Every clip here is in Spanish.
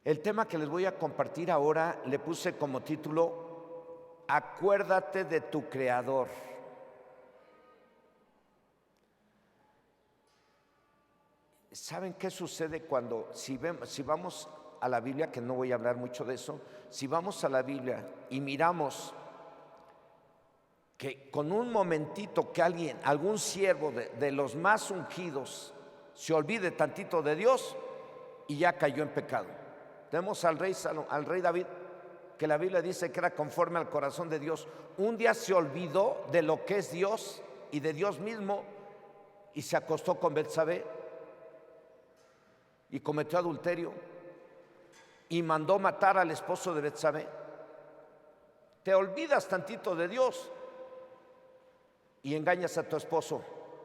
El tema que les voy a compartir ahora le puse como título: Acuérdate de tu Creador. ¿Saben qué sucede cuando, si vamos a la Biblia, que no voy a hablar mucho de eso, si vamos a la Biblia y miramos que con un momentito que algún siervo de los más ungidos se olvide tantito de Dios y ya cayó en pecado? Tenemos al rey David, que la Biblia dice que era conforme al corazón de Dios. Un día se olvidó de lo que es Dios y de Dios mismo y se acostó con Betsabé y cometió adulterio y mandó matar al esposo de Betsabé. Te olvidas tantito de Dios y engañas a tu esposo.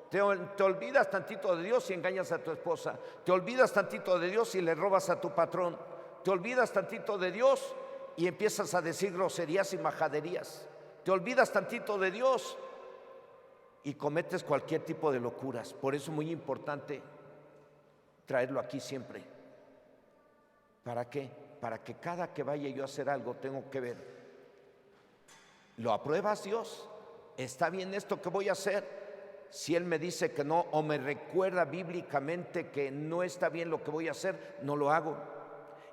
Te olvidas tantito de Dios y engañas a tu esposa. Te olvidas tantito de Dios y le robas a tu patrón. Te olvidas tantito de Dios y empiezas a decir groserías y majaderías. Te olvidas tantito de Dios y cometes cualquier tipo de locuras. Por eso es muy importante traerlo aquí siempre. ¿Para qué? Para que cada que vaya yo a hacer algo tengo que ver: ¿lo apruebas, Dios? ¿Está bien esto que voy a hacer? Si Él me dice que no, o me recuerda bíblicamente que no está bien lo que voy a hacer, no lo hago.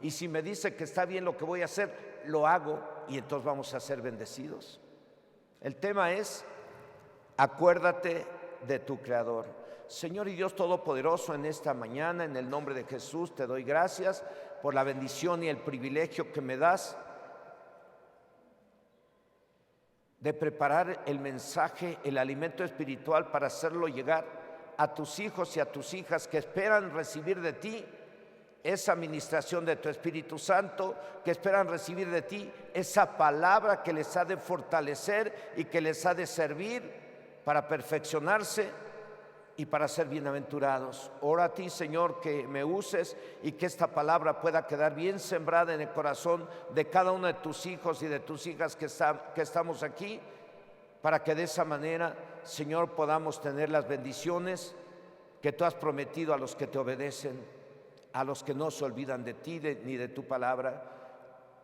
Y si me dice que está bien lo que voy a hacer, lo hago, y entonces vamos a ser bendecidos. El tema es: acuérdate de tu Creador. Señor y Dios Todopoderoso, en esta mañana, en el nombre de Jesús, te doy gracias por la bendición y el privilegio que me das de preparar el mensaje, el alimento espiritual, para hacerlo llegar a tus hijos y a tus hijas que esperan recibir de ti esa administración de tu Espíritu Santo, que esperan recibir de ti esa palabra que les ha de fortalecer y que les ha de servir para perfeccionarse y para ser bienaventurados. Ora a ti, Señor, que me uses y que esta palabra pueda quedar bien sembrada en el corazón de cada uno de tus hijos y de tus hijas que estamos aquí, para que de esa manera, Señor, podamos tener las bendiciones que tú has prometido a los que te obedecen, a los que no se olvidan de ti ni de tu palabra.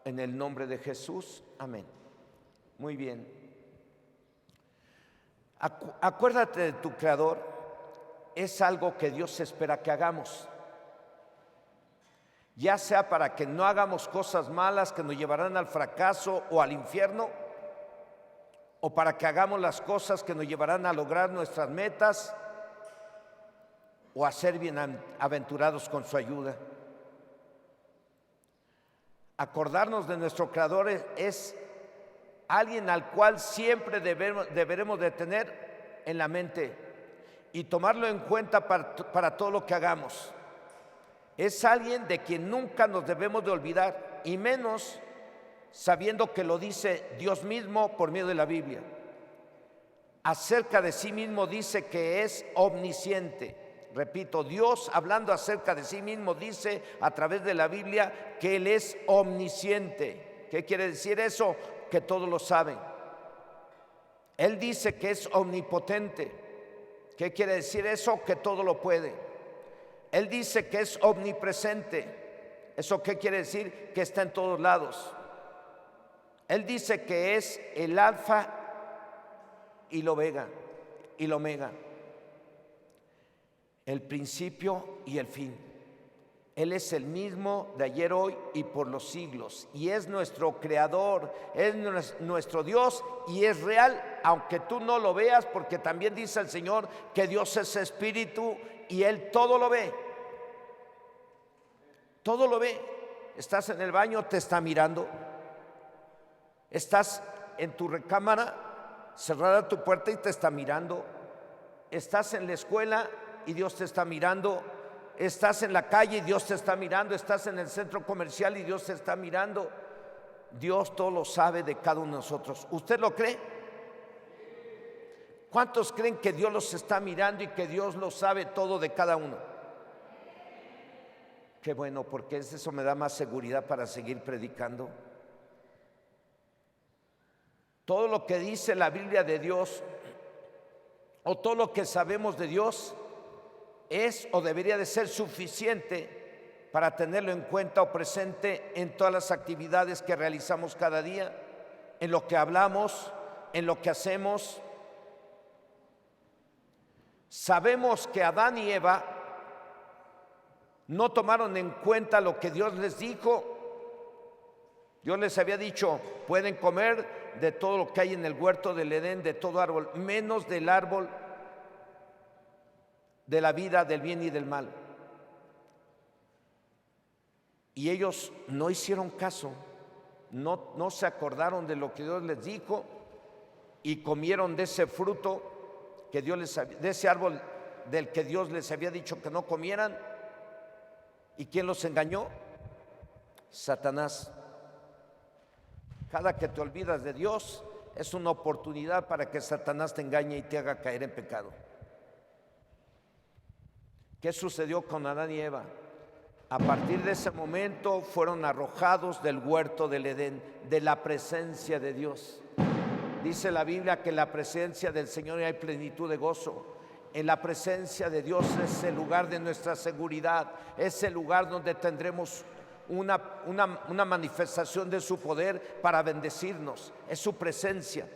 En el nombre de Jesús, amén. Muy bien. Acuérdate de tu Creador. Es algo que Dios espera que hagamos, ya sea para que no hagamos cosas malas que nos llevarán al fracaso o al infierno, o para que hagamos las cosas que nos llevarán a lograr nuestras metas o a ser bienaventurados con su ayuda. Acordarnos de nuestro Creador es alguien al cual siempre deberemos de tener en la mente y tomarlo en cuenta para todo lo que hagamos. Es alguien de quien nunca nos debemos de olvidar, y menos sabiendo que lo dice Dios mismo por medio de la Biblia. Acerca de sí mismo dice que es omnisciente. Repito, Dios, hablando acerca de sí mismo, dice a través de la Biblia que Él es omnisciente. ¿Qué quiere decir eso? Que todo lo sabe. Él dice que es omnipotente. ¿Qué quiere decir eso? Que todo lo puede. Él dice que es omnipresente. ¿Eso qué quiere decir? Que está en todos lados. Él dice que es el alfa y el omega, el principio y el fin. Él es el mismo de ayer, hoy y por los siglos, y es nuestro Creador, es nuestro Dios, y es real, aunque tú no lo veas, porque también dice el Señor que Dios es espíritu y Él todo lo ve. Todo lo ve. Estás en el baño, te está mirando. Estás en tu recámara, cerrada tu puerta y te está mirando. Estás en la escuela y Dios te está mirando. Estás en la calle y Dios te está mirando. Estás en el centro comercial y Dios te está mirando. Dios todo lo sabe de cada uno de nosotros. ¿Usted lo cree? ¿Cuántos creen que Dios los está mirando y que Dios lo sabe todo de cada uno? Qué bueno, porque eso me da más seguridad para seguir predicando. Todo lo que dice la Biblia de Dios, o todo lo que sabemos de Dios, es o debería de ser suficiente para tenerlo en cuenta o presente en todas las actividades que realizamos cada día, en lo que hablamos, en lo que hacemos. Sabemos que Adán y Eva no tomaron en cuenta lo que Dios les dijo. Dios les había dicho: pueden comer de todo lo que hay en el huerto del Edén, de todo árbol, menos del árbol de la vida, del bien y del mal. Y ellos no hicieron caso, no se acordaron de lo que Dios les dijo y comieron de ese fruto que de ese árbol del que Dios les había dicho que no comieran. ¿Y quién los engañó? Satanás. Cada que te olvidas de Dios es una oportunidad para que Satanás te engañe y te haga caer en pecado. ¿Qué sucedió con Adán y Eva? A partir de ese momento fueron arrojados del huerto del Edén, de la presencia de Dios. Dice la Biblia que en la presencia del Señor hay plenitud de gozo. En la presencia de Dios es el lugar de nuestra seguridad, es el lugar donde tendremos una manifestación de su poder para bendecirnos. Es su presencia.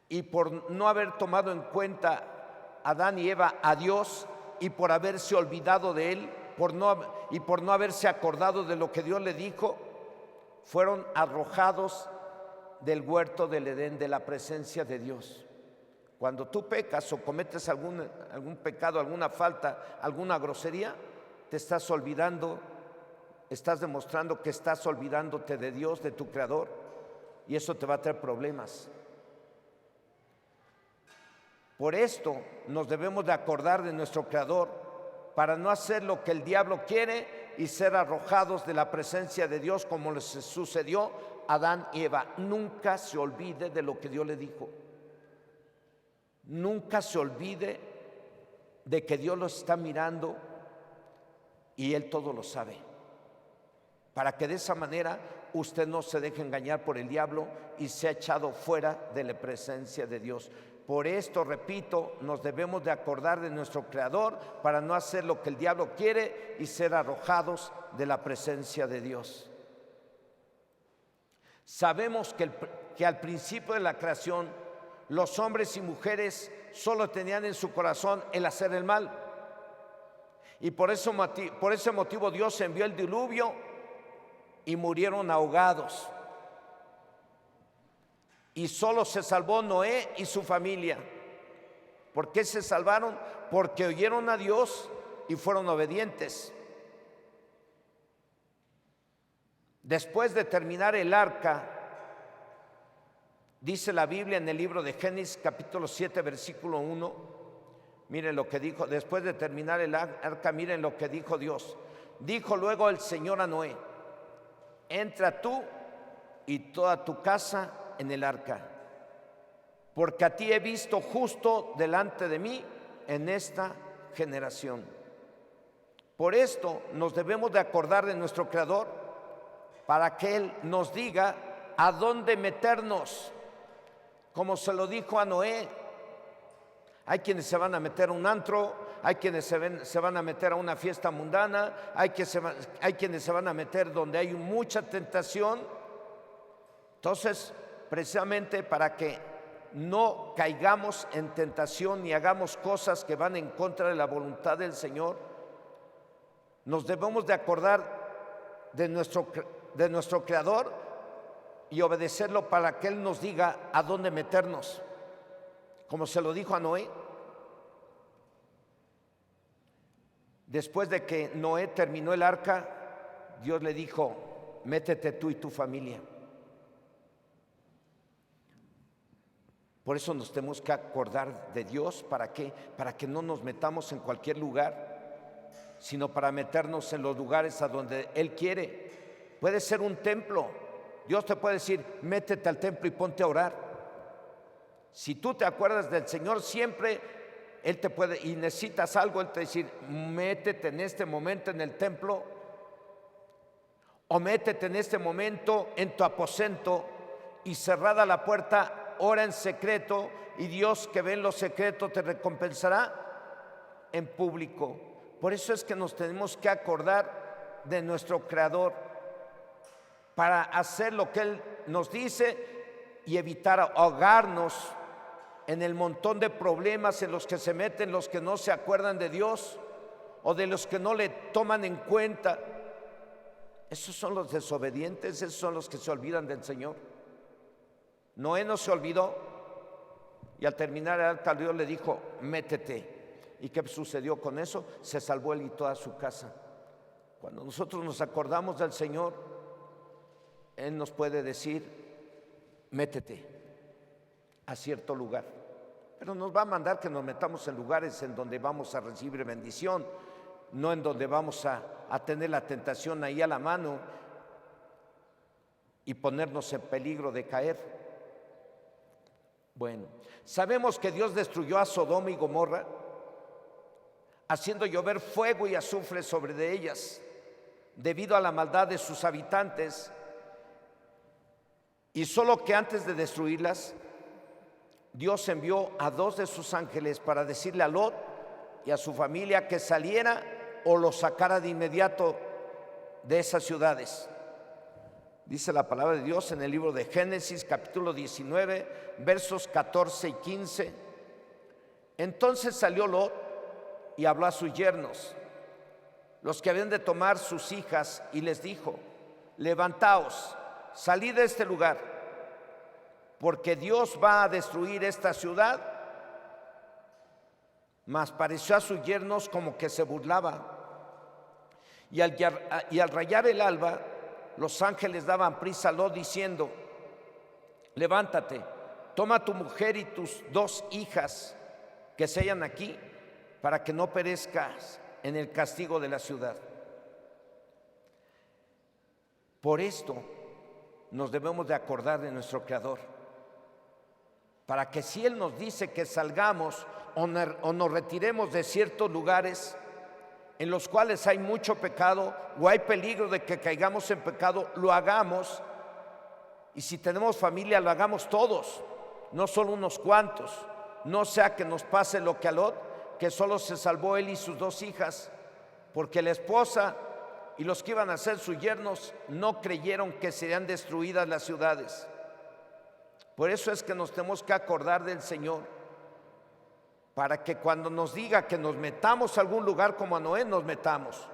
Y por no haber tomado en cuenta Adán y Eva a Dios, y por haberse olvidado de Él, por no haberse acordado de lo que Dios le dijo, fueron arrojados del huerto del Edén, de la presencia de Dios. Cuando tú pecas o cometes algún pecado, alguna falta, alguna grosería, te estás olvidando, estás demostrando que estás olvidándote de Dios, de tu Creador, y eso te va a traer problemas. Por esto nos debemos de acordar de nuestro Creador, para no hacer lo que el diablo quiere y ser arrojados de la presencia de Dios, como les sucedió a Adán y Eva. Nunca se olvide de lo que Dios le dijo. Nunca se olvide de que Dios lo está mirando y Él todo lo sabe, para que de esa manera usted no se deje engañar por el diablo y sea echado fuera de la presencia de Dios. Por esto, repito, nos debemos de acordar de nuestro Creador para no hacer lo que el diablo quiere y ser arrojados de la presencia de Dios. Sabemos que al principio de la creación, los hombres y mujeres solo tenían en su corazón el hacer el mal. Y por ese motivo Dios envió el diluvio y murieron ahogados. Y solo se salvó Noé y su familia. ¿Por qué se salvaron? Porque oyeron a Dios y fueron obedientes. Después de terminar el arca, dice la Biblia en el libro de Génesis capítulo 7 versículo 1, miren lo que dijo, después de terminar el arca, miren lo que dijo Dios. Dijo luego el Señor a Noé: entra tú y toda tu casa en el arca, porque a ti he visto justo delante de mí en esta generación. Por esto nos debemos de acordar de nuestro Creador, para que Él nos diga a dónde meternos, como se lo dijo a Noé. Hay quienes se van a meter a un antro, hay quienes se van a meter a una fiesta mundana, hay quienes se van a meter donde hay mucha tentación. Entonces, precisamente para que no caigamos en tentación ni hagamos cosas que van en contra de la voluntad del Señor, nos debemos de acordar de nuestro Creador y obedecerlo para que Él nos diga a dónde meternos, como se lo dijo a Noé. Después de que Noé terminó el arca, Dios le dijo: métete tú y tu familia. Por eso nos tenemos que acordar de Dios. ¿Para qué? Para que no nos metamos en cualquier lugar, sino para meternos en los lugares a donde Él quiere. Puede ser un templo. Dios te puede decir: métete al templo y ponte a orar. Si tú te acuerdas del Señor siempre, Él te puede, y necesitas algo, Él te decir: métete en este momento en el templo, o métete en este momento en tu aposento y cerrada la puerta, ora en secreto, y Dios que ve en lo secreto te recompensará en público. Por eso es que nos tenemos que acordar de nuestro Creador para hacer lo que Él nos dice y evitar ahogarnos en el montón de problemas en los que se meten los que no se acuerdan de Dios o de los que no le toman en cuenta. Esos son los desobedientes, esos son los que se olvidan del Señor. Noé no se olvidó y al terminar el arca Dios le dijo: métete. ¿Y qué sucedió con eso? Se salvó él y toda su casa. Cuando nosotros nos acordamos del Señor, Él nos puede decir: métete a cierto lugar. Pero nos va a mandar que nos metamos en lugares en donde vamos a recibir bendición, no en donde vamos a tener la tentación ahí a la mano y ponernos en peligro de caer. Bueno, sabemos que Dios destruyó a Sodoma y Gomorra, haciendo llover fuego y azufre sobre de ellas, debido a la maldad de sus habitantes, y solo que antes de destruirlas, Dios envió a 2 de sus ángeles para decirle a Lot y a su familia que saliera o los sacara de inmediato de esas ciudades. Dice la palabra de Dios en el libro de Génesis, capítulo 19, versos 14 y 15. Entonces salió Lot y habló a sus yernos, los que habían de tomar sus hijas, y les dijo: levantaos, salid de este lugar, porque Dios va a destruir esta ciudad. Mas pareció a sus yernos como que se burlaba. Y al rayar el alba, los ángeles daban prisa a Lot diciendo: levántate, toma tu mujer y tus 2 hijas que se hallan aquí, para que no perezcas en el castigo de la ciudad. Por esto nos debemos de acordar de nuestro Creador, para que si Él nos dice que salgamos o nos retiremos de ciertos lugares en los cuales hay mucho pecado o hay peligro de que caigamos en pecado, lo hagamos. Y si tenemos familia, lo hagamos todos, no solo unos cuantos. No sea que nos pase lo que a Lot, que solo se salvó él y sus 2 hijas, porque la esposa y los que iban a ser sus yernos no creyeron que serían destruidas las ciudades. Por eso es que nos tenemos que acordar del Señor, para que cuando nos diga que nos metamos a algún lugar como a Noé, nos metamos.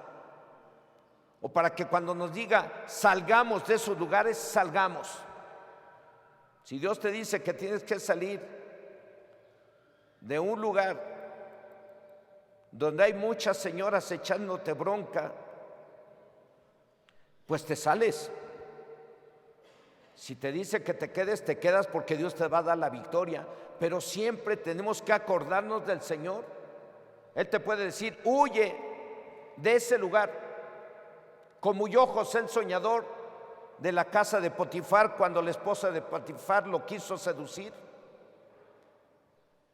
O para que cuando nos diga salgamos de esos lugares, salgamos. Si Dios te dice que tienes que salir de un lugar donde hay muchas señoras echándote bronca, pues te sales. Si te dice que te quedes, te quedas, porque Dios te va a dar la victoria. Pero siempre tenemos que acordarnos del Señor. Él te puede decir: huye de ese lugar, como huyó José el soñador de la casa de Potifar cuando la esposa de Potifar lo quiso seducir.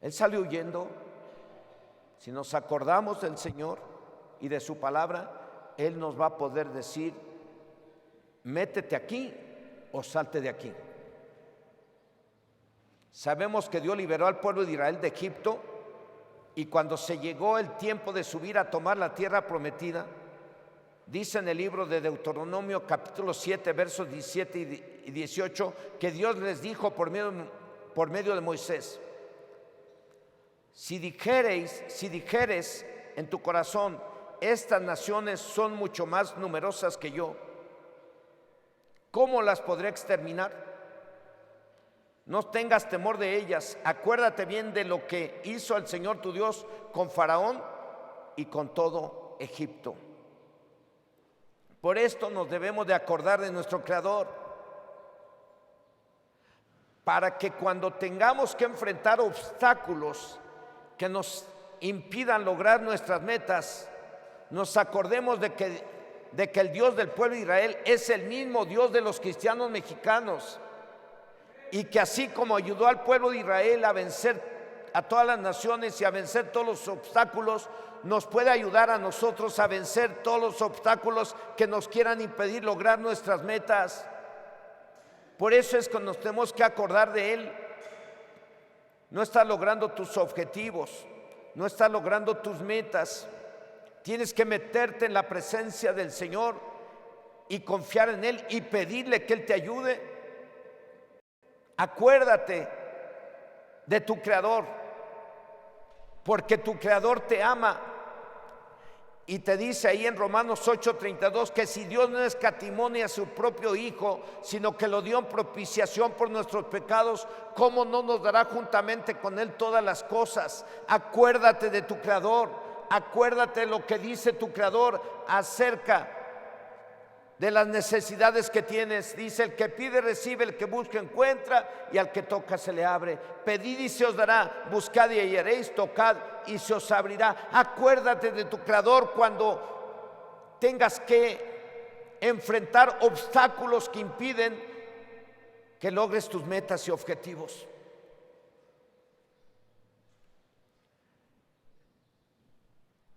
Él salió huyendo. Si nos acordamos del Señor y de su palabra, Él nos va a poder decir: métete aquí o salte de aquí. Sabemos que Dios liberó al pueblo de Israel de Egipto, y cuando se llegó el tiempo de subir a tomar la tierra prometida, dice en el libro de Deuteronomio capítulo 7 versos 17 y 18 que Dios les dijo por medio de Moisés: si dijeres en tu corazón, estas naciones son mucho más numerosas que yo, ¿cómo las podré exterminar? No tengas temor de ellas. Acuérdate bien de lo que hizo el Señor tu Dios con Faraón y con todo Egipto. Por esto nos debemos de acordar de nuestro Creador, para que cuando tengamos que enfrentar obstáculos que nos impidan lograr nuestras metas, nos acordemos de que el Dios del pueblo de Israel es el mismo Dios de los cristianos mexicanos, y que así como ayudó al pueblo de Israel a vencer a todas las naciones y a vencer todos los obstáculos, nos puede ayudar a nosotros a vencer todos los obstáculos que nos quieran impedir lograr nuestras metas. Por eso es que nos tenemos que acordar de Él. No estás logrando tus objetivos, no estás logrando tus metas, Tienes que meterte en la presencia del Señor y confiar en Él y pedirle que Él te ayude. Acuérdate de tu Creador, porque tu Creador te ama. Y te dice ahí en Romanos 8:32 que si Dios no escatimó ni a su propio Hijo, sino que lo dio en propiciación por nuestros pecados, ¿cómo no nos dará juntamente con Él todas las cosas? Acuérdate de tu Creador, acuérdate de lo que dice tu Creador acerca de las necesidades que tienes. Dice: el que pide recibe, el que busca encuentra, y al que toca se le abre. Pedid y se os dará, buscad y hallaréis, tocad y se os abrirá. Acuérdate de tu Creador cuando tengas que enfrentar obstáculos que impiden que logres tus metas y objetivos.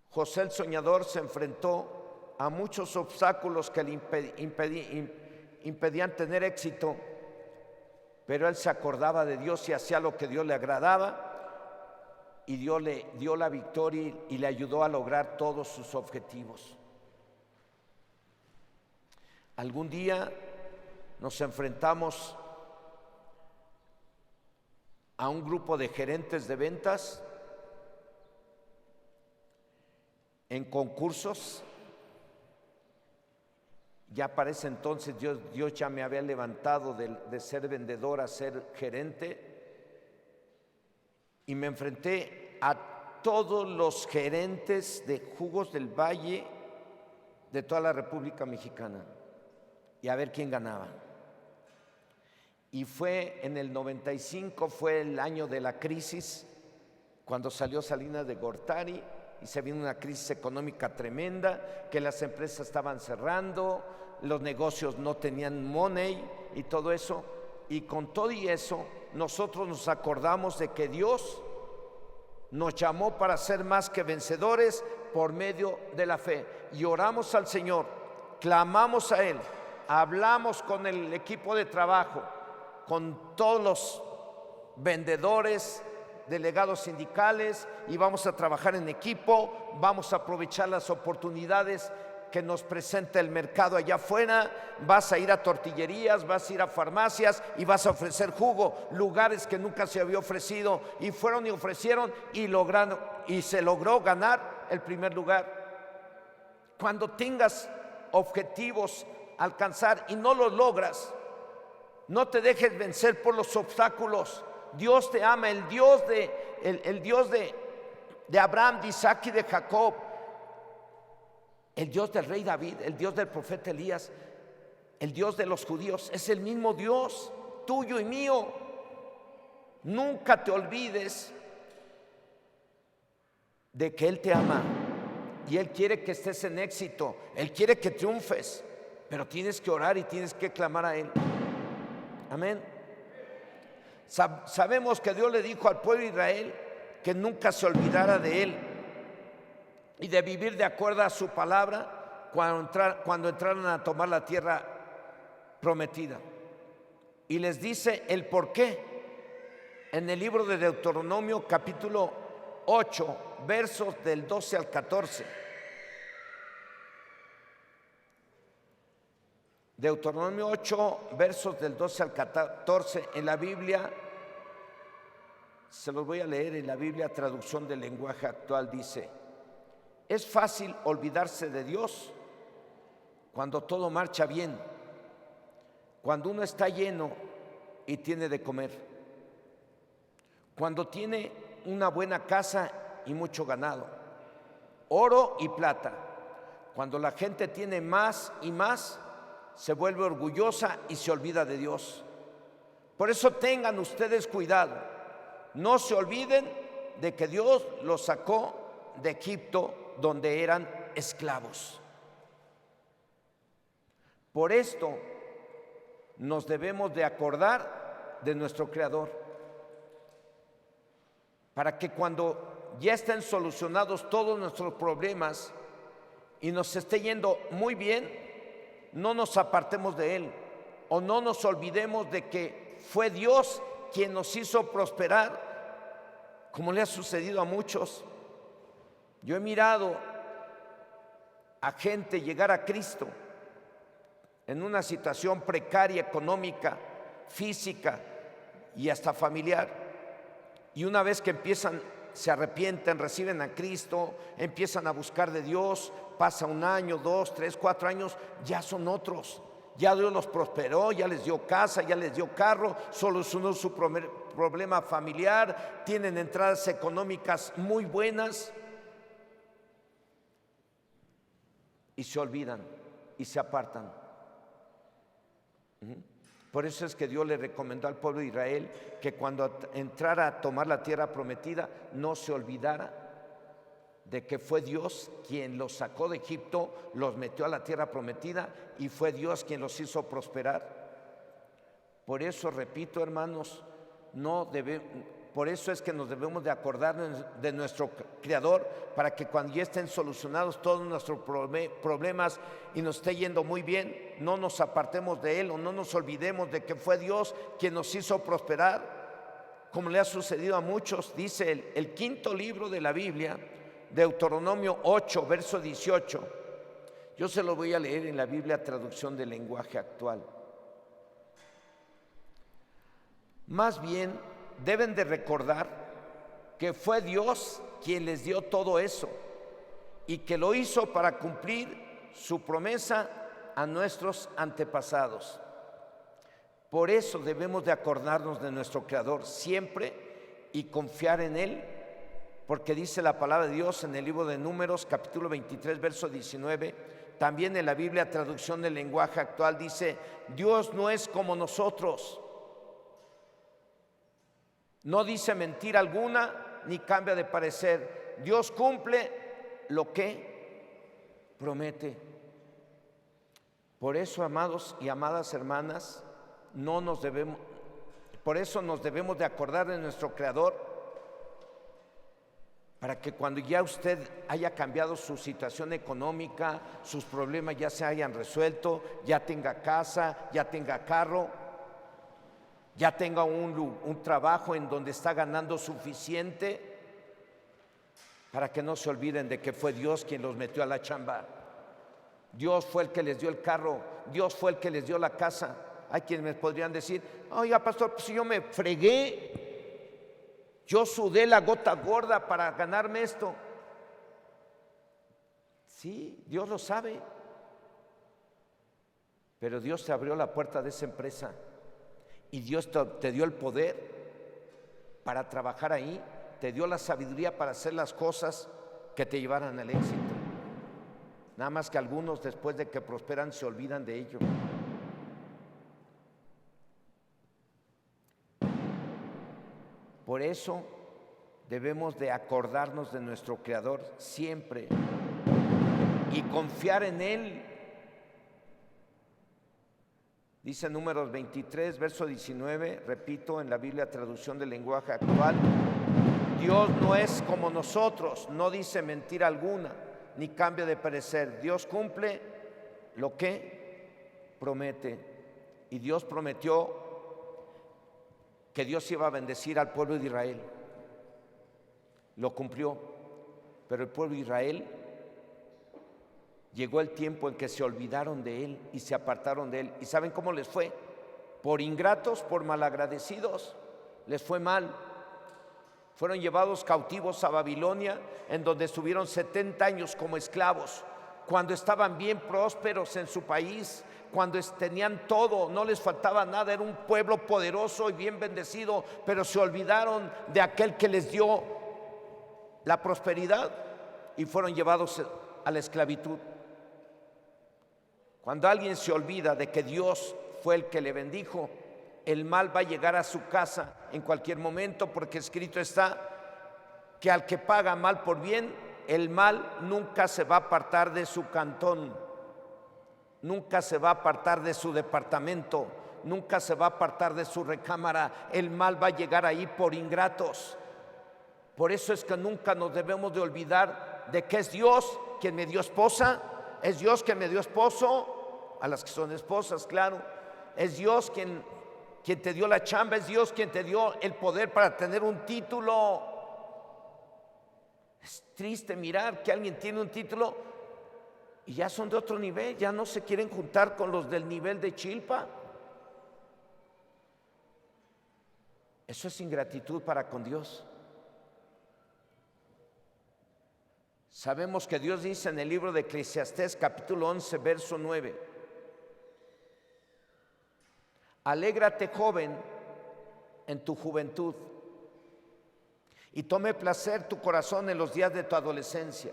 José el soñador se enfrentó a muchos obstáculos que le impedían tener éxito, pero él se acordaba de Dios y hacía lo que Dios le agradaba, y Dios le dio la victoria y le ayudó a lograr todos sus objetivos. Algún día nos enfrentamos a un grupo de gerentes de ventas en concursos. Ya para ese entonces Dios ya me había levantado de ser vendedor a ser gerente, y me enfrenté a todos los gerentes de jugos del Valle de toda la República Mexicana y a ver quién ganaba. Y fue en el 95, fue el año de la crisis, cuando salió Salinas de Gortari y se vino una crisis económica tremenda, que las empresas estaban cerrando, los negocios no tenían money y todo eso. Y con todo y eso, nosotros nos acordamos de que Dios nos llamó para ser más que vencedores por medio de la fe. Y oramos al Señor, clamamos a Él, hablamos con el equipo de trabajo, con todos los vendedores, delegados sindicales, y vamos a trabajar en equipo, vamos a aprovechar las oportunidades que nos presenta el mercado allá afuera. Vas a ir a tortillerías, vas a ir a farmacias y vas a ofrecer jugo, lugares que nunca se había ofrecido, y fueron y ofrecieron y lograron, y se logró ganar el primer lugar. Cuando tengas objetivos a alcanzar y no los logras, no te dejes vencer por los obstáculos. Dios te ama, el Dios de Abraham, de Isaac y de Jacob, el Dios del rey David, el Dios del profeta Elías, el Dios de los judíos, es el mismo Dios tuyo y mío. Nunca te olvides de que Él te ama y Él quiere que estés en éxito, Él quiere que triunfes, pero tienes que orar y tienes que clamar a Él. Amén. Sabemos que Dios le dijo al pueblo de Israel que nunca se olvidara de Él y de vivir de acuerdo a su palabra cuando entraran a tomar la tierra prometida. Y les dice el por qué en el libro de Deuteronomio capítulo 8, versos del 12 al 14. Deuteronomio 8, versos del 12 al 14 en la Biblia. Se los voy a leer en la Biblia, traducción del lenguaje actual. Dice: es fácil olvidarse de Dios cuando todo marcha bien, cuando uno está lleno y tiene de comer, cuando tiene una buena casa y mucho ganado, oro y plata. Cuando la gente tiene más y más, se vuelve orgullosa y se olvida de Dios. Por eso tengan ustedes cuidado, no se olviden de que Dios los sacó de Egipto, donde eran esclavos. Por esto nos debemos de acordar de nuestro Creador, para que cuando ya estén solucionados todos nuestros problemas y nos esté yendo muy bien, no nos apartemos de Él, o no nos olvidemos de que fue Dios quien nos hizo prosperar, como le ha sucedido a muchos. Yo he mirado a gente llegar a Cristo en una situación precaria, económica, física y hasta familiar. Y una vez que empiezan, se arrepienten, reciben a Cristo, empiezan a buscar de Dios, pasa 1 año, 2, 3, 4 años, ya son otros. Ya Dios los prosperó, ya les dio casa, ya les dio carro, solucionó su problema familiar, tienen entradas económicas muy buenas y se olvidan y se apartan. Por eso es que Dios le recomendó al pueblo de Israel que cuando entrara a tomar la tierra prometida no se olvidara de que fue Dios quien los sacó de Egipto, los metió a la tierra prometida y fue Dios quien los hizo prosperar. Por eso, repito, hermanos, por eso es que nos debemos de acordar de nuestro Creador, para que cuando ya estén solucionados todos nuestros problemas y nos esté yendo muy bien, no nos apartemos de Él o no nos olvidemos de que fue Dios quien nos hizo prosperar, como le ha sucedido a muchos. Dice el 5.º libro de la Biblia, Deuteronomio 8, verso 18. Yo se lo voy a leer en la Biblia, traducción del lenguaje actual. Más bien, deben de recordar que fue Dios quien les dio todo eso y que lo hizo para cumplir su promesa a nuestros antepasados. Por eso debemos de acordarnos de nuestro Creador siempre y confiar en Él, porque dice la palabra de Dios en el libro de Números, capítulo 23, verso 19, también en la Biblia, traducción del lenguaje actual, dice: Dios no es como nosotros, no dice mentira alguna, ni cambia de parecer. Dios cumple lo que promete. Por eso, amados y amadas hermanas, por eso nos debemos de acordar de nuestro Creador, para que cuando ya usted haya cambiado su situación económica, sus problemas ya se hayan resuelto, ya tenga casa, ya tenga carro, ya tenga un trabajo en donde está ganando suficiente, para que no se olviden de que fue Dios quien los metió a la chamba. Dios fue el que les dio el carro, Dios fue el que les dio la casa. Hay quienes me podrían decir: oiga, pastor, pues yo me fregué, yo sudé la gota gorda para ganarme esto. Sí, Dios lo sabe, pero Dios te abrió la puerta de esa empresa y Dios te dio el poder para trabajar ahí, te dio la sabiduría para hacer las cosas que te llevaran al éxito. Nada más que algunos, después de que prosperan, se olvidan de ello. Por eso debemos de acordarnos de nuestro Creador siempre y confiar en Él. Dice Números 23, verso 19, repito, en la Biblia, traducción del lenguaje actual: Dios no es como nosotros, no dice mentira alguna, ni cambia de parecer. Dios cumple lo que promete. Y Dios prometió que Dios iba a bendecir al pueblo de Israel. Lo cumplió, pero el pueblo de Israel, llegó el tiempo en que se olvidaron de Él y se apartaron de Él. ¿Y saben cómo les fue? Por ingratos, por malagradecidos, les fue mal. Fueron llevados cautivos a Babilonia, en donde estuvieron 70 años como esclavos, cuando estaban bien prósperos en su país, cuando tenían todo, no les faltaba nada, era un pueblo poderoso y bien bendecido, pero se olvidaron de aquel que les dio la prosperidad y fueron llevados a la esclavitud. Cuando alguien se olvida de que Dios fue el que le bendijo, el mal va a llegar a su casa en cualquier momento, porque escrito está que al que paga mal por bien, el mal nunca se va a apartar de su cantón, nunca se va a apartar de su departamento, nunca se va a apartar de su recámara. El mal va a llegar ahí por ingratos. Por eso es que nunca nos debemos de olvidar de que es Dios quien me dio esposa, es Dios quien me dio esposo, a las que son esposas, claro, es Dios quien te dio la chamba, es Dios quien te dio el poder para tener un título. Es triste mirar que alguien tiene un título y ya son de otro nivel, ya no se quieren juntar con los del nivel de Chilpa. Eso es ingratitud para con Dios. Sabemos que Dios dice en el libro de Eclesiastés, capítulo 11, verso 9: alégrate, joven, en tu juventud, y tome placer tu corazón en los días de tu adolescencia,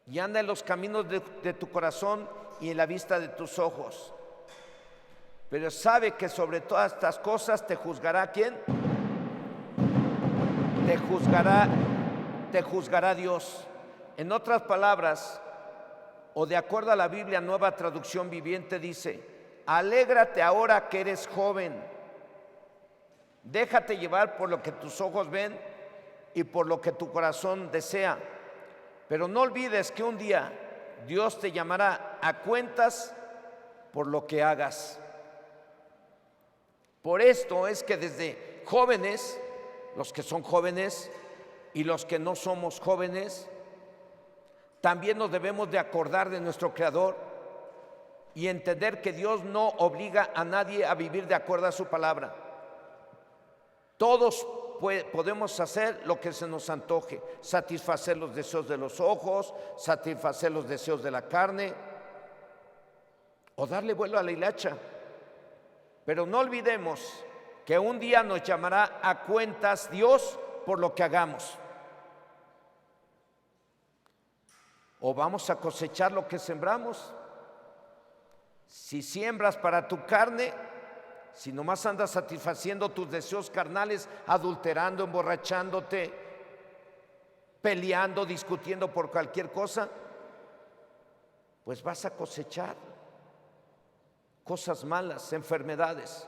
y anda en los caminos de tu corazón y en la vista de tus ojos. Pero sabe que sobre todas estas cosas te juzgará, ¿quién? Te juzgará Dios. En otras palabras, o de acuerdo a la Biblia Nueva Traducción Viviente, dice: alégrate ahora que eres joven, déjate llevar por lo que tus ojos ven y por lo que tu corazón desea, pero no olvides que un día Dios te llamará a cuentas por lo que hagas. Por esto es que desde jóvenes, los que son jóvenes y los que no somos jóvenes, también nos debemos de acordar de nuestro Creador y entender que Dios no obliga a nadie a vivir de acuerdo a su palabra. Todos podemos hacer lo que se nos antoje, satisfacer los deseos de los ojos, satisfacer los deseos de la carne o darle vuelo a la hilacha. Pero no olvidemos que un día nos llamará a cuentas Dios por lo que hagamos. O vamos a cosechar lo que sembramos. Si siembras para tu carne, si nomás andas satisfaciendo tus deseos carnales, adulterando, emborrachándote, peleando, discutiendo por cualquier cosa, pues vas a cosechar cosas malas, enfermedades.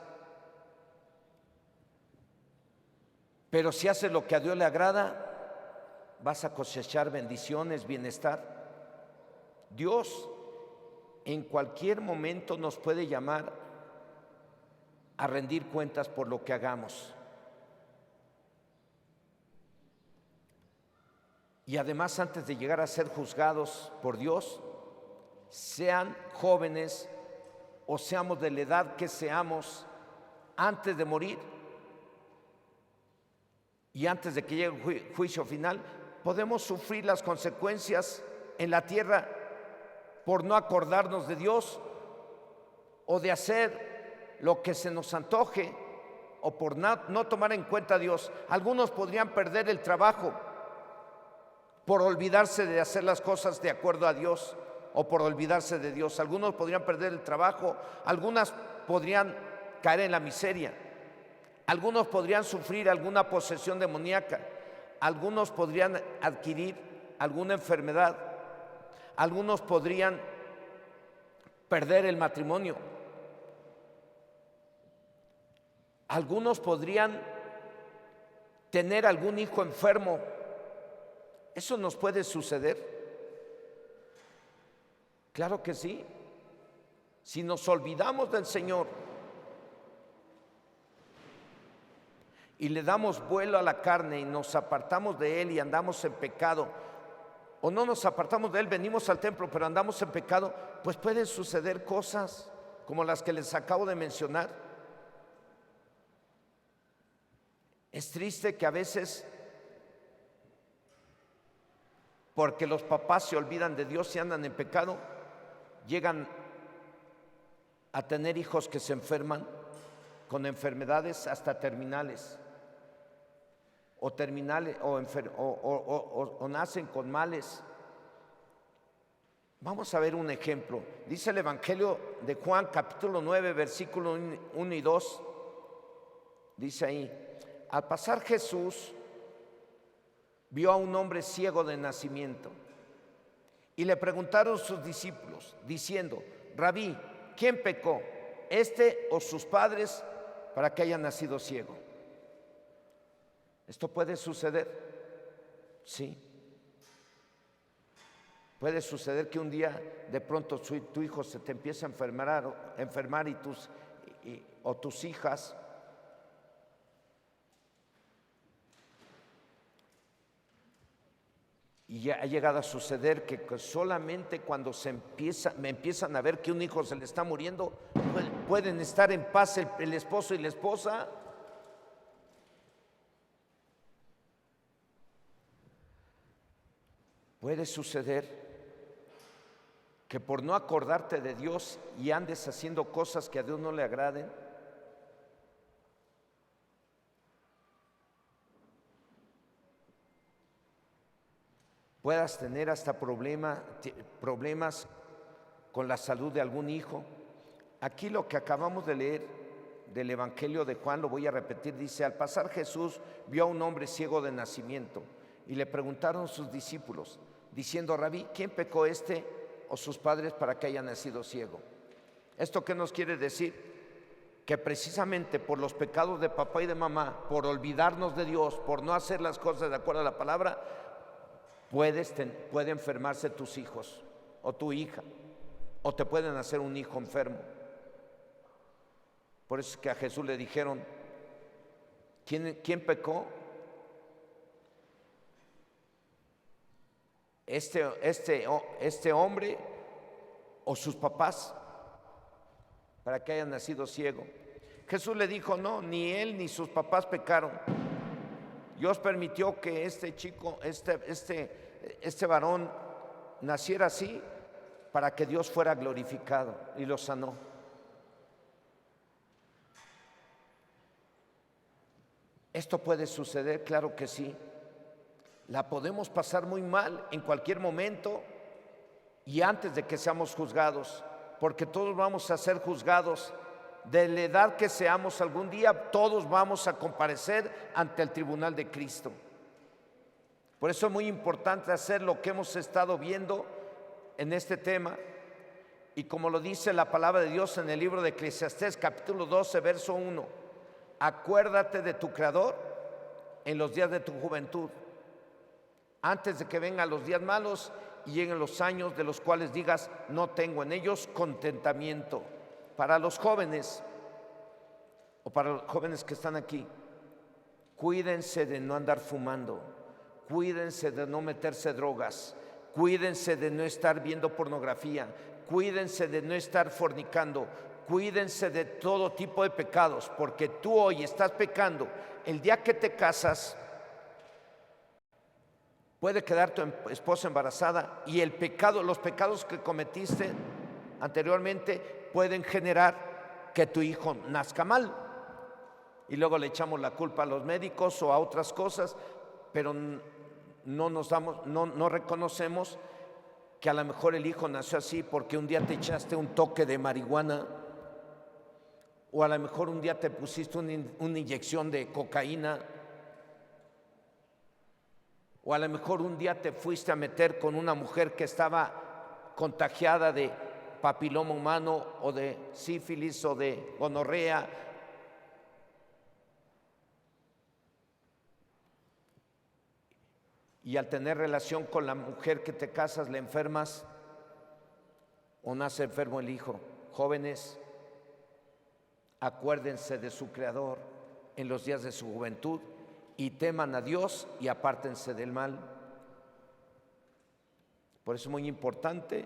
Pero si haces lo que a Dios le agrada, vas a cosechar bendiciones, bienestar. Dios en cualquier momento nos puede llamar a rendir cuentas por lo que hagamos. Y además, antes de llegar a ser juzgados por Dios, sean jóvenes o seamos de la edad que seamos, antes de morir y antes de que llegue el juicio final, podemos sufrir las consecuencias en la tierra por no acordarnos de Dios o de hacer lo que se nos antoje o por no tomar en cuenta a Dios. Algunos podrían perder el trabajo por olvidarse de hacer las cosas de acuerdo a Dios o por olvidarse de Dios. Algunos podrían perder el trabajo, algunas podrían caer en la miseria, algunos podrían sufrir alguna posesión demoníaca, algunos podrían adquirir alguna enfermedad, algunos podrían perder el matrimonio, algunos podrían tener algún hijo enfermo. ¿Eso nos puede suceder? Claro que sí. Si nos olvidamos del Señor y le damos vuelo a la carne y nos apartamos de Él y andamos en pecado, o no nos apartamos de Él, venimos al templo pero andamos en pecado, pues pueden suceder cosas como las que les acabo de mencionar. Es triste que a veces, porque los papás se olvidan de Dios y andan en pecado, llegan a tener hijos que se enferman con enfermedades hasta terminales, o nacen con males. Vamos a ver un ejemplo. Dice el Evangelio de Juan, capítulo 9, versículo 1 y 2. Dice ahí: al pasar Jesús vio a un hombre ciego de nacimiento y le preguntaron sus discípulos diciendo: Rabí, ¿quién pecó, este o sus padres, para que haya nacido ciego? ¿Esto puede suceder? Sí. Puede suceder que un día de pronto tu hijo se te empiece a enfermar o tus hijas. Y ya ha llegado a suceder que solamente cuando me empiezan a ver que un hijo se le está muriendo, pueden estar en paz el esposo y la esposa. Puede suceder que por no acordarte de Dios y andes haciendo cosas que a Dios no le agraden, puedas tener hasta problemas con la salud de algún hijo. Aquí lo que acabamos de leer del Evangelio de Juan, lo voy a repetir, dice: al pasar Jesús vio a un hombre ciego de nacimiento y le preguntaron sus discípulos, diciendo: Rabí, ¿quién pecó, este o sus padres, para que haya nacido ciego? ¿Esto qué nos quiere decir? Que precisamente por los pecados de papá y de mamá, por olvidarnos de Dios, por no hacer las cosas de acuerdo a la palabra, puede enfermarse tus hijos o tu hija, o te pueden hacer un hijo enfermo. Por eso es que a Jesús le dijeron: ¿quién pecó? Este hombre o sus papás, para que haya nacido ciego. Jesús le dijo: no, ni él ni sus papás pecaron. Dios permitió que este chico, este varón naciera así para que Dios fuera glorificado, y lo sanó. ¿Esto puede suceder? Claro que sí. La podemos pasar muy mal en cualquier momento y antes de que seamos juzgados, porque todos vamos a ser juzgados. De la edad que seamos, algún día todos vamos a comparecer ante el tribunal de Cristo. Por eso es muy importante hacer lo que hemos estado viendo en este tema, y como lo dice la palabra de Dios en el libro de Eclesiastés, capítulo 12, verso 1: acuérdate de tu Creador en los días de tu juventud, antes de que vengan los días malos y lleguen los años de los cuales digas: no tengo en ellos contentamiento. Para los jóvenes, o para los jóvenes que están aquí, cuídense de no andar fumando, cuídense de no meterse drogas, cuídense de no estar viendo pornografía, cuídense de no estar fornicando, cuídense de todo tipo de pecados, porque tú hoy estás pecando. El día que te casas, puede quedar tu esposa embarazada, y los pecados que cometiste anteriormente pueden generar que tu hijo nazca mal, y luego le echamos la culpa a los médicos o a otras cosas, pero no reconocemos que a lo mejor el hijo nació así porque un día te echaste un toque de marihuana, o a lo mejor un día te pusiste una inyección de cocaína, o a lo mejor un día te fuiste a meter con una mujer que estaba contagiada de papiloma humano, o de sífilis, o de gonorrea. Y al tener relación con la mujer que te casas, le enfermas, o nace enfermo el hijo. Jóvenes, acuérdense de su Creador en los días de su juventud, y teman a Dios y apártense del mal. Por eso es muy importante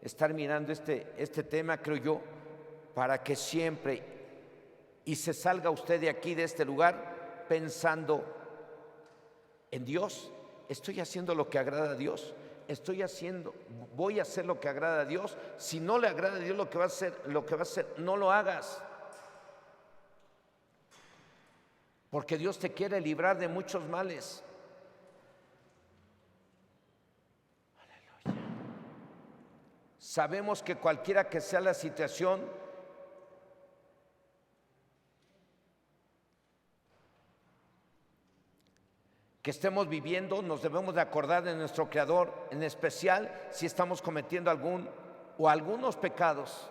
estar mirando este tema, creo yo, para que siempre y se salga usted de aquí, de este lugar, pensando en Dios. Estoy haciendo lo que agrada a Dios, voy a hacer lo que agrada a Dios. Si no le agrada a Dios lo que va a hacer, no lo hagas, porque Dios te quiere librar de muchos males. Sabemos que cualquiera que sea la situación, que estemos viviendo, nos debemos de acordar de nuestro Creador, en especial si estamos cometiendo algunos pecados.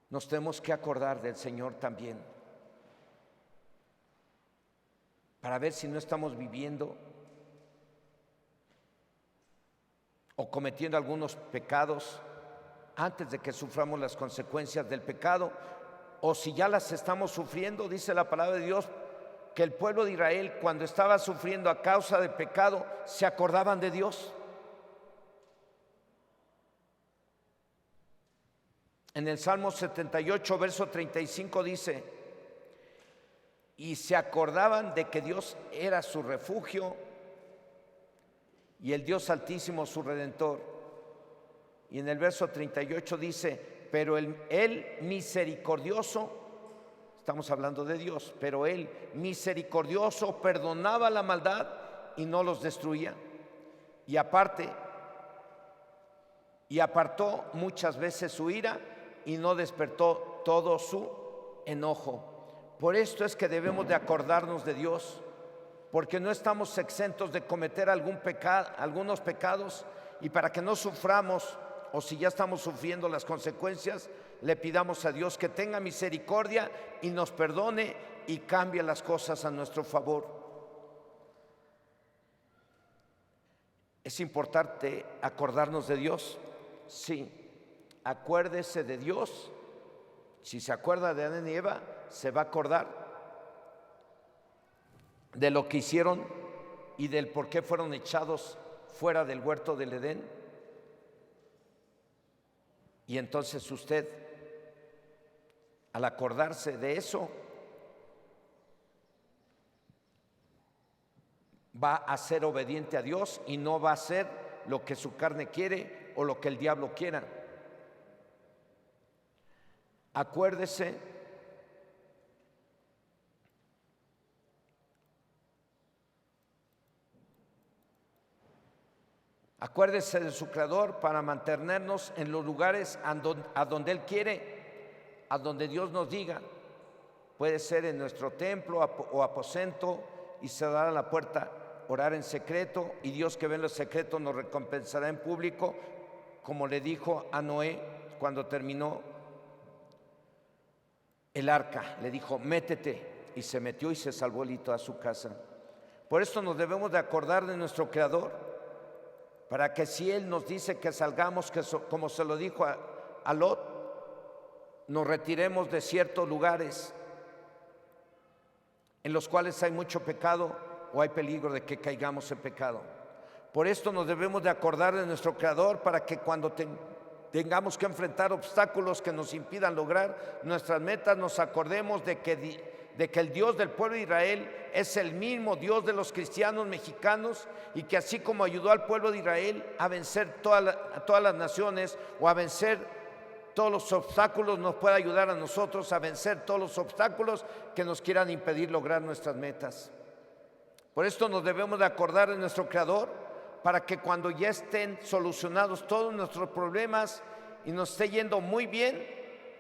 Nos tenemos que acordar del Señor también, para ver si no estamos viviendo o cometiendo algunos pecados antes de que suframos las consecuencias del pecado. o si ya las estamos sufriendo. Dice la palabra de Dios que el pueblo de Israel, cuando estaba sufriendo a causa del pecado, se acordaban de Dios. En el Salmo 78, verso 35 dice: y se acordaban de que Dios era su refugio y el Dios Altísimo su Redentor. Y en el verso 38 dice: pero él misericordioso, estamos hablando de Dios, pero él misericordioso perdonaba la maldad y no los destruía. Y apartó muchas veces su ira y no despertó todo su enojo. Por esto es que debemos de acordarnos de Dios, porque no estamos exentos de cometer algunos pecados, y para que no suframos, o si ya estamos sufriendo las consecuencias, le pidamos a Dios que tenga misericordia y nos perdone y cambie las cosas a nuestro favor. ¿Es importante acordarnos de Dios? Sí. Acuérdese de Dios. Si se acuerda de Adán y Eva, se va a acordar de lo que hicieron y del por qué fueron echados fuera del huerto del Edén. Y entonces usted, al acordarse de eso, va a ser obediente a Dios y no va a hacer lo que su carne quiere o lo que el diablo quiera. Acuérdese de su Creador para mantenernos en los lugares a donde Él quiere, a donde Dios nos diga. Puede ser en nuestro templo o aposento, y cerrar a la puerta, orar en secreto, y Dios que ve en lo secreto nos recompensará en público, como le dijo a Noé cuando terminó el arca. Le dijo: métete, y se metió y se salvó él y toda su casa. Por esto nos debemos de acordar de nuestro Creador, para que si Él nos dice que salgamos, como se lo dijo a Lot, nos retiremos de ciertos lugares en los cuales hay mucho pecado o hay peligro de que caigamos en pecado. Por esto nos debemos de acordar de nuestro Creador, para que cuando tengamos que enfrentar obstáculos que nos impidan lograr nuestras metas, nos acordemos de que el Dios del pueblo de Israel es el mismo Dios de los cristianos mexicanos, y que así como ayudó al pueblo de Israel a vencer a todas las naciones o a vencer todos los obstáculos, nos puede ayudar a nosotros a vencer todos los obstáculos que nos quieran impedir lograr nuestras metas. Por esto nos debemos de acordar de nuestro Creador, para que cuando ya estén solucionados todos nuestros problemas y nos esté yendo muy bien,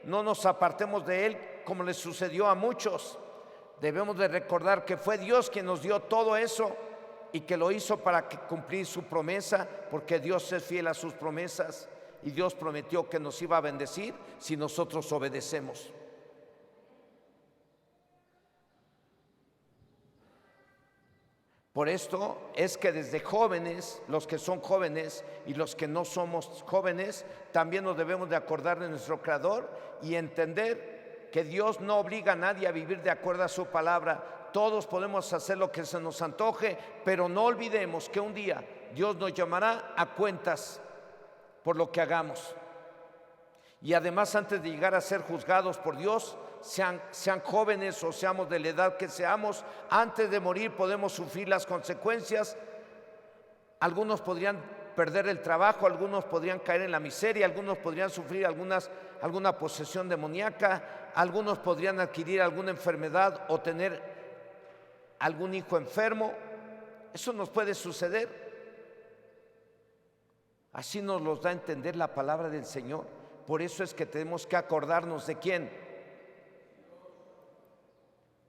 no nos apartemos de Él como le sucedió a muchos. Debemos de recordar que fue Dios quien nos dio todo eso y que lo hizo para cumplir su promesa, porque Dios es fiel a sus promesas, y Dios prometió que nos iba a bendecir si nosotros obedecemos. Por esto es que desde jóvenes, los que son jóvenes y los que no somos jóvenes, también nos debemos de acordar de nuestro Creador y entender que Dios no obliga a nadie a vivir de acuerdo a su palabra. Todos podemos hacer lo que se nos antoje, pero no olvidemos que un día Dios nos llamará a cuentas por lo que hagamos. Y además, antes de llegar a ser juzgados por Dios, sean jóvenes o seamos de la edad que seamos, antes de morir podemos sufrir las consecuencias. Algunos podrían perder el trabajo, algunos podrían caer en la miseria, algunos podrían sufrir alguna posesión demoníaca, algunos podrían adquirir alguna enfermedad o tener algún hijo enfermo. Eso nos puede suceder. Así nos los da a entender la palabra del Señor. Por eso es que tenemos que acordarnos de ¿quién?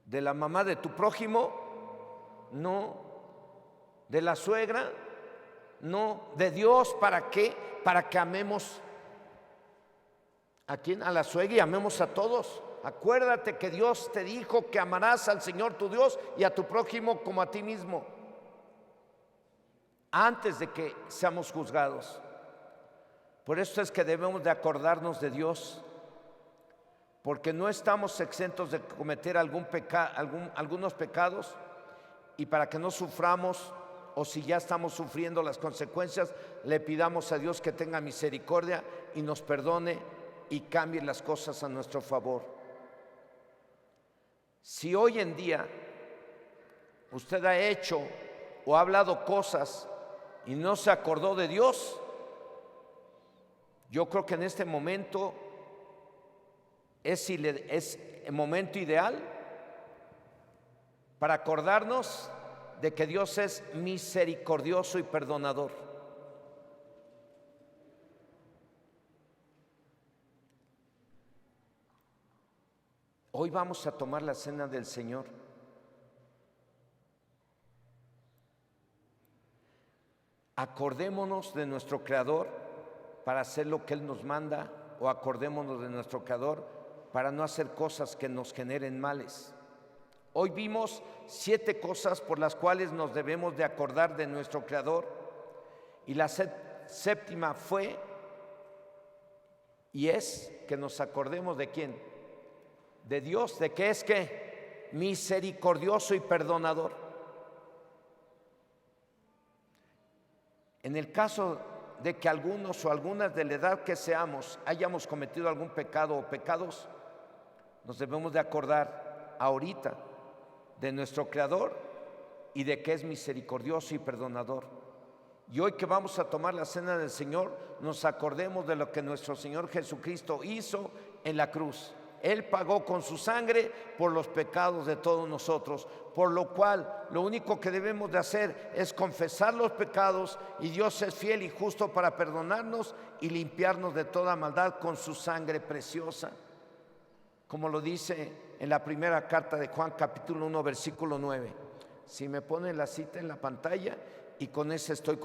¿De la mamá de tu prójimo? No. ¿De la suegra? No. ¿De Dios? ¿Para qué? Para que amemos. ¿A quién? A la suegra, y amemos a todos. Acuérdate que Dios te dijo que amarás al Señor tu Dios y a tu prójimo como a ti mismo, antes de que seamos juzgados. Por esto es que debemos de acordarnos de Dios, porque no estamos exentos de cometer algunos pecados, y para que no suframos, o si ya estamos sufriendo las consecuencias, le pidamos a Dios que tenga misericordia y nos perdone y cambie las cosas a nuestro favor. Si hoy en día usted ha hecho o ha hablado cosas y no se acordó de Dios, yo creo que en este momento es el momento ideal para acordarnos de que Dios es misericordioso y perdonador. Hoy vamos a tomar la cena del Señor. Acordémonos de nuestro Creador para hacer lo que Él nos manda, o acordémonos de nuestro Creador para no hacer cosas que nos generen males. Hoy vimos 7 cosas por las cuales nos debemos de acordar de nuestro Creador, y la séptima fue y es que nos acordemos de ¿quién? De Dios, de que es que misericordioso y perdonador. En el caso de que algunos o algunas de la edad que seamos hayamos cometido algún pecado o pecados, nos debemos de acordar ahorita de nuestro Creador y de que es misericordioso y perdonador. Y hoy que vamos a tomar la cena del Señor, nos acordemos de lo que nuestro Señor Jesucristo hizo en la cruz. Él pagó con su sangre por los pecados de todos nosotros, por lo cual lo único que debemos de hacer es confesar los pecados, y Dios es fiel y justo para perdonarnos y limpiarnos de toda maldad con su sangre preciosa, como lo dice en la primera carta de Juan, capítulo 1, versículo 9. Si me ponen la cita en la pantalla, y con eso estoy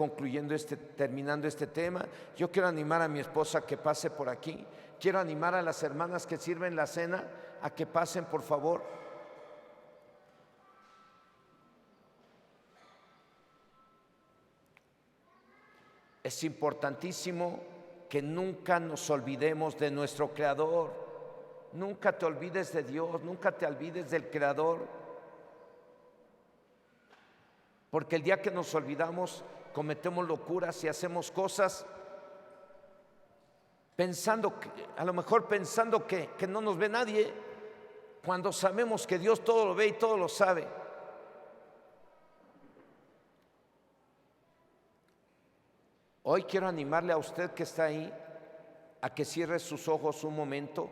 terminando este tema. Yo quiero animar a mi esposa a que pase por aquí. Quiero animar a las hermanas que sirven la cena a que pasen, por favor. Es importantísimo que nunca nos olvidemos de nuestro Creador. Nunca te olvides de Dios, nunca te olvides del Creador. Porque el día que nos olvidamos, cometemos locuras y hacemos cosas a lo mejor pensando que no nos ve nadie, cuando sabemos que Dios todo lo ve y todo lo sabe. Hoy quiero animarle a usted que está ahí a que cierre sus ojos un momento.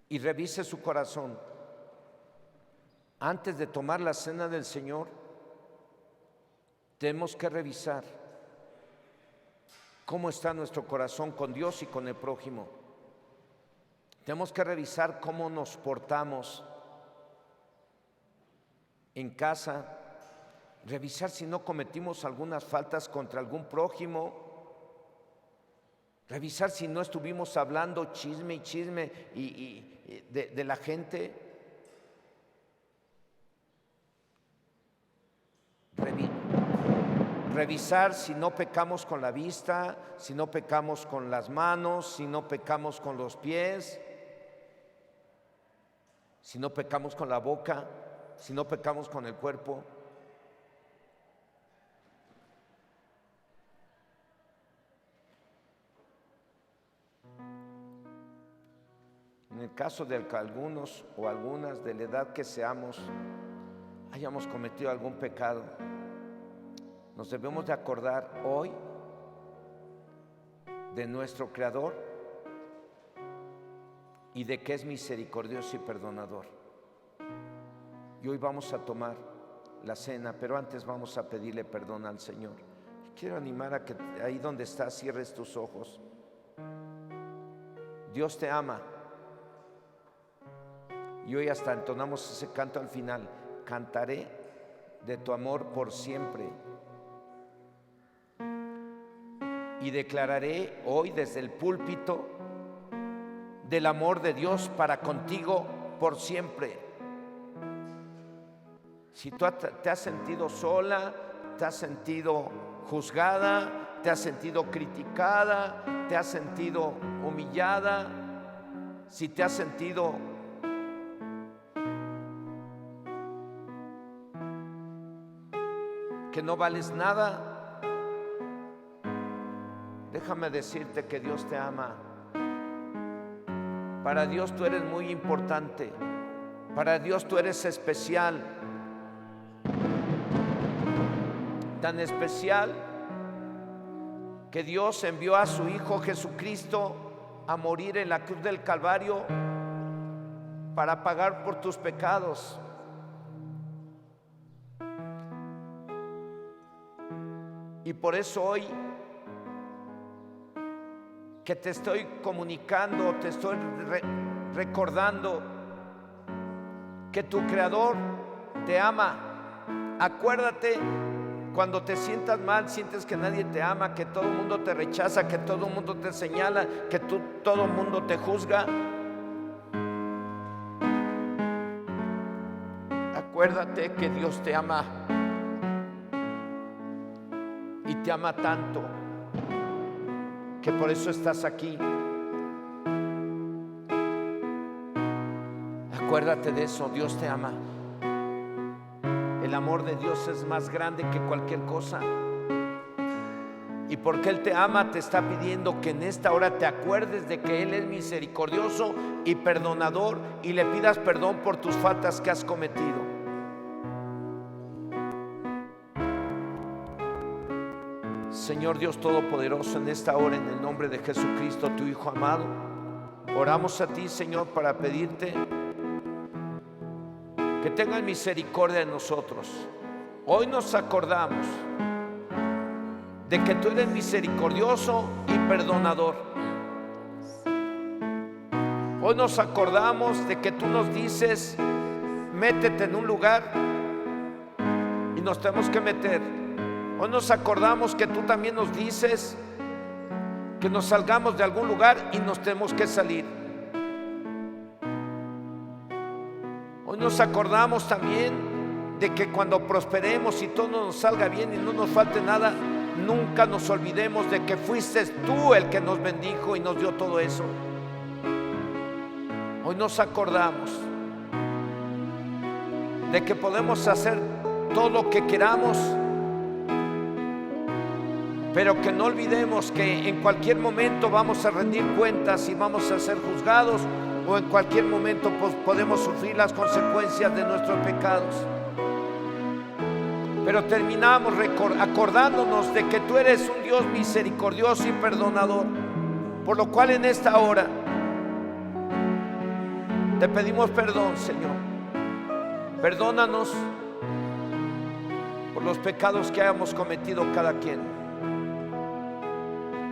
Y revise su corazón. Antes de tomar la cena del Señor, tenemos que revisar cómo está nuestro corazón con Dios y con el prójimo. Tenemos que revisar cómo nos portamos en casa, revisar si no cometimos algunas faltas contra algún prójimo, revisar si no estuvimos hablando chisme de la gente. Revisar si no pecamos con la vista, si no pecamos con las manos, si no pecamos con los pies, si no pecamos con la boca, si no pecamos con el cuerpo. En el caso de que algunos o algunas de la edad que seamos hayamos cometido algún pecado, nos debemos de acordar hoy de nuestro Creador y de que es misericordioso y perdonador. Y hoy vamos a tomar la cena, pero antes vamos a pedirle perdón al Señor. Quiero animar a que ahí donde estás cierres tus ojos. Dios te ama. Y hoy hasta entonamos ese canto al final: cantaré de tu amor por siempre. Y declararé hoy desde el púlpito del amor de Dios para contigo por siempre. Si tú te has sentido sola, te has sentido juzgada, te has sentido criticada, te has sentido humillada, si te has sentido que no vales nada, déjame decirte que Dios te ama. Para Dios tú eres muy importante. Para Dios tú eres especial. Tan especial que Dios envió a su Hijo Jesucristo a morir en la cruz del Calvario para pagar por tus pecados. Y por eso hoy que te estoy comunicando, te estoy recordando que tu Creador te ama. Acuérdate, cuando te sientas mal, sientes que nadie te ama, que todo el mundo te rechaza, que todo el mundo te señala, que todo el mundo te juzga. Acuérdate que Dios te ama y te ama tanto que por eso estás aquí. Acuérdate de eso, Dios te ama. El amor de Dios es más grande que cualquier cosa. Y porque Él te ama, te está pidiendo que en esta hora te acuerdes de que Él es misericordioso y perdonador, y le pidas perdón por tus faltas que has cometido. Señor Dios Todopoderoso, en esta hora, en el nombre de Jesucristo, tu Hijo amado, oramos a ti, Señor, para pedirte que tengas misericordia de nosotros. Hoy nos acordamos de que tú eres misericordioso y perdonador. Hoy nos acordamos de que tú nos dices: métete en un lugar, y nos tenemos que meter. Hoy nos acordamos que tú también nos dices que nos salgamos de algún lugar y nos tenemos que salir. Hoy nos acordamos también de que cuando prosperemos y todo nos salga bien y no nos falte nada, nunca nos olvidemos de que fuiste tú el que nos bendijo y nos dio todo eso. Hoy nos acordamos de que podemos hacer todo lo que queramos, pero que no olvidemos que en cualquier momento vamos a rendir cuentas y vamos a ser juzgados, o en cualquier momento podemos sufrir las consecuencias de nuestros pecados. Pero terminamos acordándonos de que tú eres un Dios misericordioso y perdonador, por lo cual en esta hora te pedimos perdón, Señor. Perdónanos por los pecados que hayamos cometido cada quien.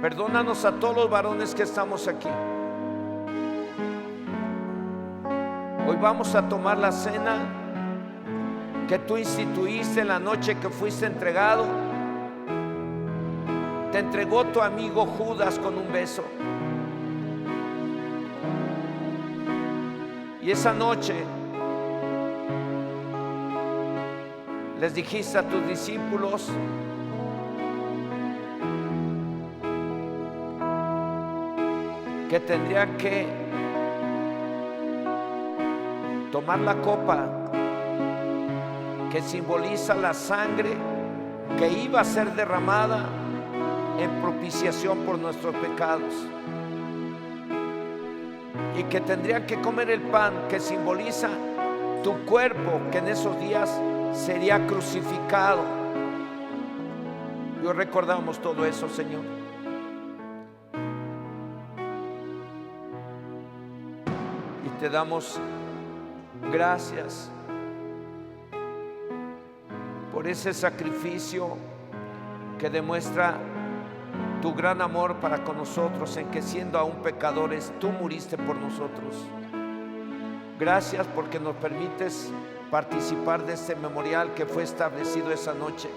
Perdónanos a todos los varones que estamos aquí. Hoy vamos a tomar la cena que tú instituiste en la noche que fuiste entregado. Te entregó tu amigo Judas con un beso. Y esa noche les dijiste a tus discípulos: que tendrían que tomar la copa que simboliza la sangre que iba a ser derramada en propiciación por nuestros pecados, y que tendrían que comer el pan que simboliza tu cuerpo, que en esos días sería crucificado. Y hoy recordamos todo eso, Señor. Y te damos gracias por ese sacrificio que demuestra tu gran amor para con nosotros, en que siendo aún pecadores, tú muriste por nosotros. Gracias porque nos permites participar de este memorial que fue establecido esa noche,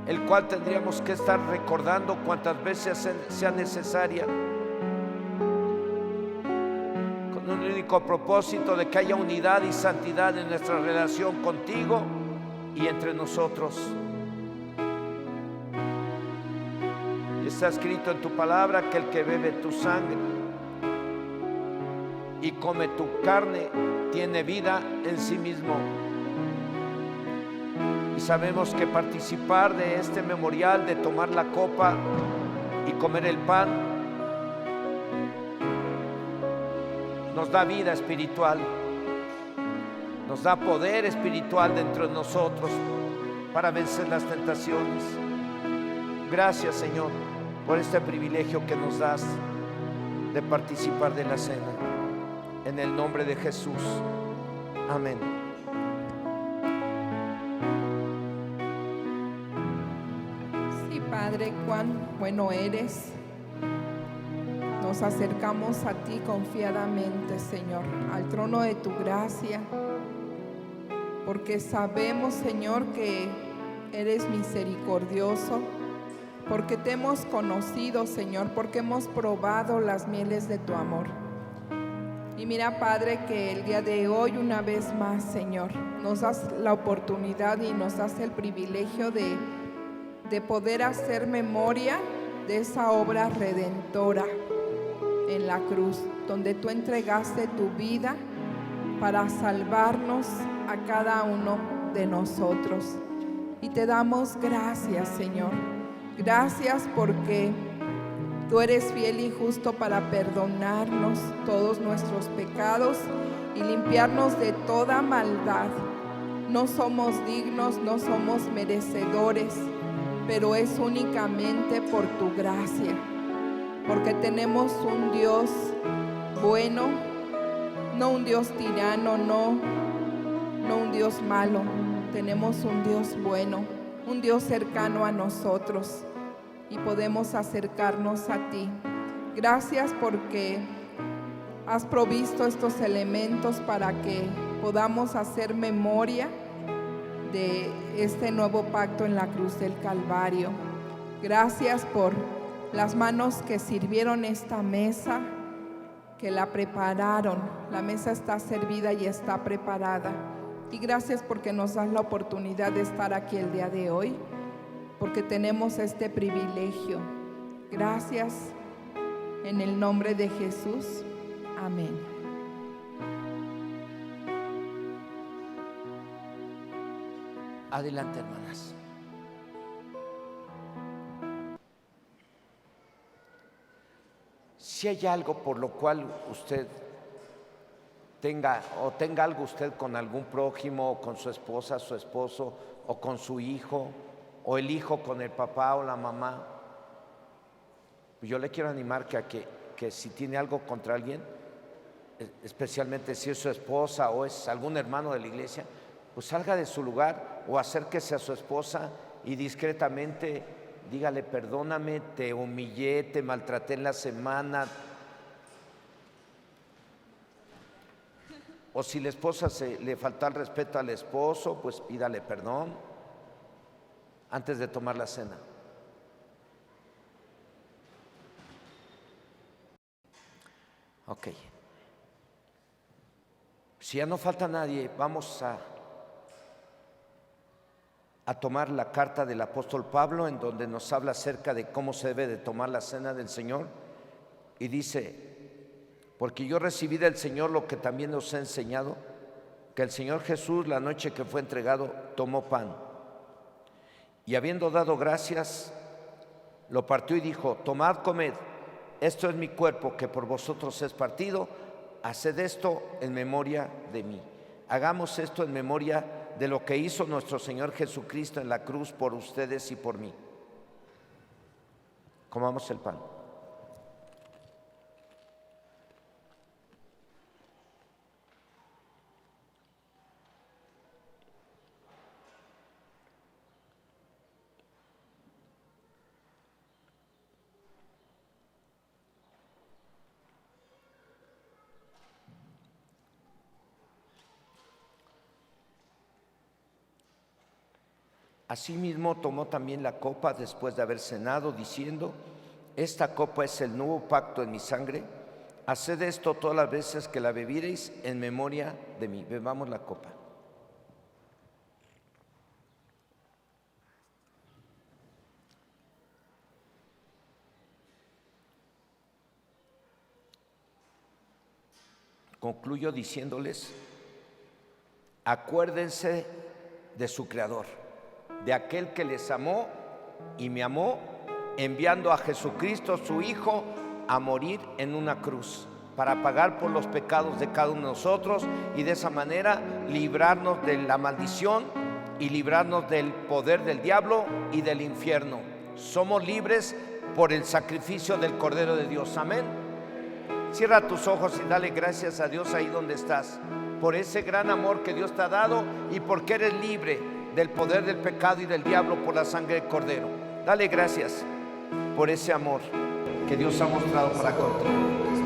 el cual tendríamos que estar recordando cuantas veces sea necesaria, con un único único propósito de que haya unidad y santidad en nuestra relación contigo y entre nosotros. Y está escrito en tu palabra que el que bebe tu sangre y come tu carne tiene vida en sí mismo. Y sabemos que participar de este memorial, de tomar la copa y comer el pan, nos da vida espiritual, nos da poder espiritual dentro de nosotros para vencer las tentaciones. Gracias, Señor, por este privilegio que nos das de participar de la cena. En el nombre de Jesús. Amén. Sí, Padre, cuán bueno eres. Nos acercamos a ti confiadamente, Señor, al trono de tu gracia, porque sabemos, Señor, que eres misericordioso, porque te hemos conocido, Señor, porque hemos probado las mieles de tu amor. Y mira, Padre, que el día de hoy, una vez más, Señor, nos das la oportunidad y nos das el privilegio de poder hacer memoria de esa obra redentora en la cruz, donde tú entregaste tu vida para salvarnos a cada uno de nosotros. Y te damos gracias, Señor. Gracias porque tú eres fiel y justo para perdonarnos todos nuestros pecados y limpiarnos de toda maldad. No somos dignos, no somos merecedores, pero es únicamente por tu gracia, porque tenemos un Dios bueno, no un Dios tirano, no un Dios malo. Tenemos un Dios bueno, un Dios cercano a nosotros, y podemos acercarnos a ti. Gracias porque has provisto estos elementos para que podamos hacer memoria de este nuevo pacto en la cruz del Calvario. Gracias por las manos que sirvieron esta mesa, que la prepararon. La mesa está servida y está preparada. Y gracias porque nos das la oportunidad de estar aquí el día de hoy, porque tenemos este privilegio. Gracias en el nombre de Jesús. Amén. Adelante, hermanas. Si hay algo por lo cual usted tenga algo usted con algún prójimo, o con su esposa, su esposo, o con su hijo, o el hijo con el papá o la mamá, yo le quiero animar que si tiene algo contra alguien, especialmente si es su esposa o es algún hermano de la iglesia, pues salga de su lugar o acérquese a su esposa y discretamente dígale: perdóname, te humillé, te maltraté en la semana. O si la esposa le falta el respeto al esposo, pues pídale perdón antes de tomar la cena. Ok. Si ya no falta nadie, vamos a tomar la carta del apóstol Pablo, en donde nos habla acerca de cómo se debe de tomar la cena del Señor. Y dice: porque yo recibí del Señor lo que también os he enseñado, que el Señor Jesús, la noche que fue entregado, tomó pan, y habiendo dado gracias, lo partió y dijo: tomad, comed, esto es mi cuerpo que por vosotros es partido, haced esto en memoria de mí. Hagamos esto en memoria de lo que hizo nuestro Señor Jesucristo en la cruz por ustedes y por mí. Comamos el pan. Asimismo tomó también la copa después de haber cenado, diciendo: esta copa es el nuevo pacto en mi sangre. Haced esto todas las veces que la bebiereis en memoria de mí. Bebamos la copa. Concluyo diciéndoles, acuérdense de su Creador, de aquel que les amó y me amó, enviando a Jesucristo, su Hijo, a morir en una cruz, para pagar por los pecados de cada uno de nosotros y de esa manera librarnos de la maldición y librarnos del poder del diablo y del infierno. Somos libres por el sacrificio del Cordero de Dios. Amén. Cierra tus ojos y dale gracias a Dios ahí donde estás, por ese gran amor que Dios te ha dado y porque eres libre del poder del pecado y del diablo por la sangre del Cordero. Dale gracias por ese amor que Dios ha mostrado para contigo.